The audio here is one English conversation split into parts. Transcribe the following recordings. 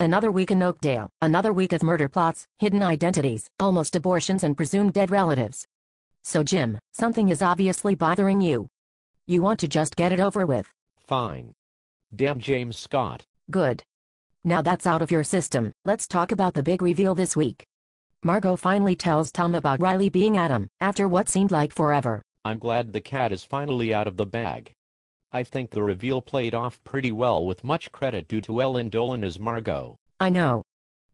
Another week in Oakdale, another week of murder plots, hidden identities, almost abortions and presumed dead relatives. So Jim, something is obviously bothering you. You want to just get it over with. Fine. Damn James Scott. Good. Now that's out of your system, let's talk about the big reveal this week. Margot finally tells Tom about Riley being Adam, after what seemed like forever. I'm glad the cat is finally out of the bag. I think the reveal played off pretty well with much credit due to Ellen Dolan as Margot. I know.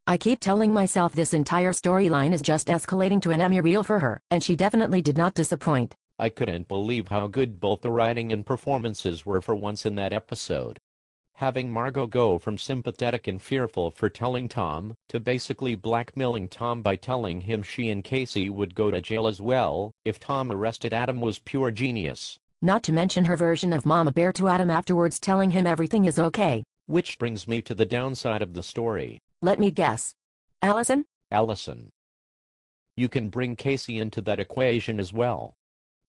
I keep telling myself this entire storyline is just escalating to an Emmy reel for her, and she definitely did not disappoint. I couldn't believe how good both the writing and performances were for once in that episode. Having Margot go from sympathetic and fearful for telling Tom, to basically blackmailing Tom by telling him she and Casey would go to jail as well if Tom arrested Adam was pure genius. Not to mention her version of Mama Bear to Adam afterwards telling him everything is okay. Which brings me to the downside of the story. Let me guess. Allison? Allison. You can bring Casey into that equation as well.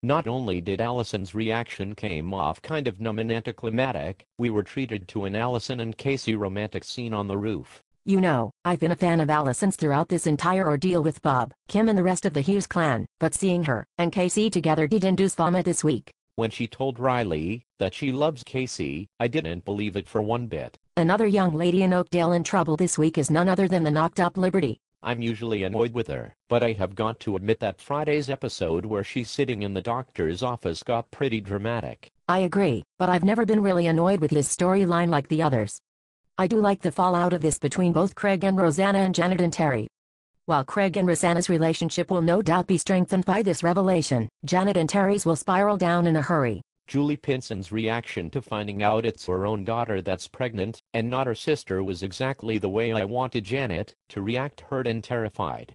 Not only did Allison's reaction came off kind of numb and anticlimactic, we were treated to an Allison and Casey romantic scene on the roof. You know, I've been a fan of Allison's throughout this entire ordeal with Bob, Kim and the rest of the Hughes clan, but seeing her and Casey together did induce vomit this week. When she told Riley that she loves Casey, I didn't believe it for one bit. Another young lady in Oakdale in trouble this week is none other than the knocked-up Liberty. I'm usually annoyed with her, but I have got to admit that Friday's episode where she's sitting in the doctor's office got pretty dramatic. I agree, but I've never been really annoyed with his storyline like the others. I do like the fallout of this between both Craig and Rosanna and Janet and Terry. While Craig and Rosanna's relationship will no doubt be strengthened by this revelation, Janet and Terry's will spiral down in a hurry. Julie Pinson's reaction to finding out it's her own daughter that's pregnant, and not her sister, was exactly the way I wanted Janet to react, hurt and terrified.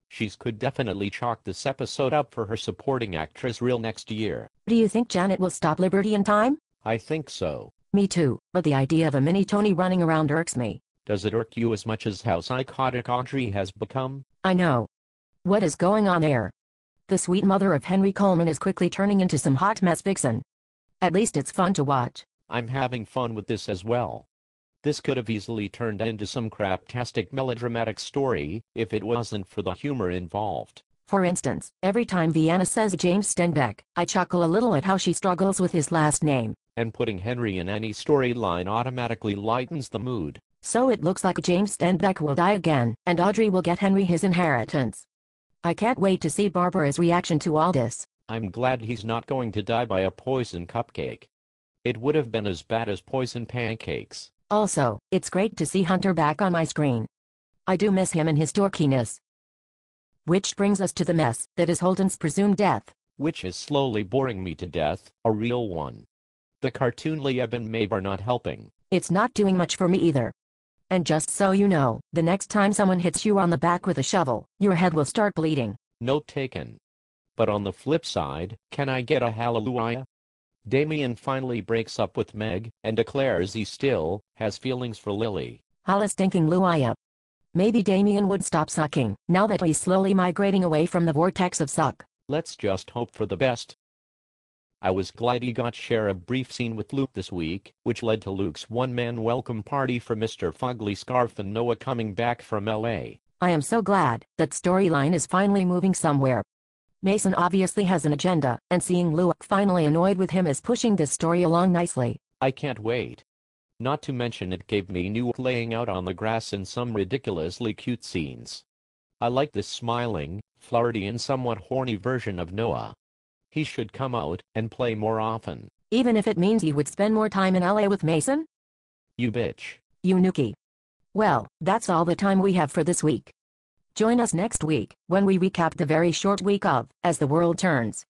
She could definitely chalk this episode up for her supporting actress reel next year. Do you think Janet will stop Liberty in time? I think so. Me too, but the idea of a mini Tony running around irks me. Does it irk you as much as how psychotic Audrey has become? I know. What is going on there? The sweet mother of Henry Coleman is quickly turning into some hot mess vixen. At least it's fun to watch. I'm having fun with this as well. This could have easily turned into some craptastic melodramatic story if it wasn't for the humor involved. For instance, every time Vienna says James Stenbeck, I chuckle a little at how she struggles with his last name. And putting Henry in any storyline automatically lightens the mood. So it looks like James Stenbeck will die again, and Audrey will get Henry his inheritance. I can't wait to see Barbara's reaction to all this. I'm glad he's not going to die by a poison cupcake. It would have been as bad as poison pancakes. Also, it's great to see Hunter back on my screen. I do miss him and his dorkiness. Which brings us to the mess that is Holden's presumed death. Which is slowly boring me to death, a real one. The cartoon Lieb and Maeve are not helping. It's not doing much for me either. And just so you know, the next time someone hits you on the back with a shovel, your head will start bleeding. Note taken. But on the flip side, can I get a hallelujah? Damien finally breaks up with Meg and declares he still has feelings for Lily. Holla stinking Luia. Maybe Damien would stop sucking, now that he's slowly migrating away from the vortex of suck. Let's just hope for the best. I was glad he got share a brief scene with Luke this week, which led to Luke's one-man welcome party for Mr. Fugly Scarf and Noah coming back from LA. I am so glad that storyline is finally moving somewhere. Mason obviously has an agenda, and seeing Luke finally annoyed with him is pushing this story along nicely. I can't wait. Not to mention it gave me Nuke laying out on the grass in some ridiculously cute scenes. I like this smiling, flirty and somewhat horny version of Noah. He should come out and play more often. Even if it means he would spend more time in LA with Mason? You bitch. You Nukie. Well, that's all the time we have for this week. Join us next week, when we recap the very short week of As the World Turns.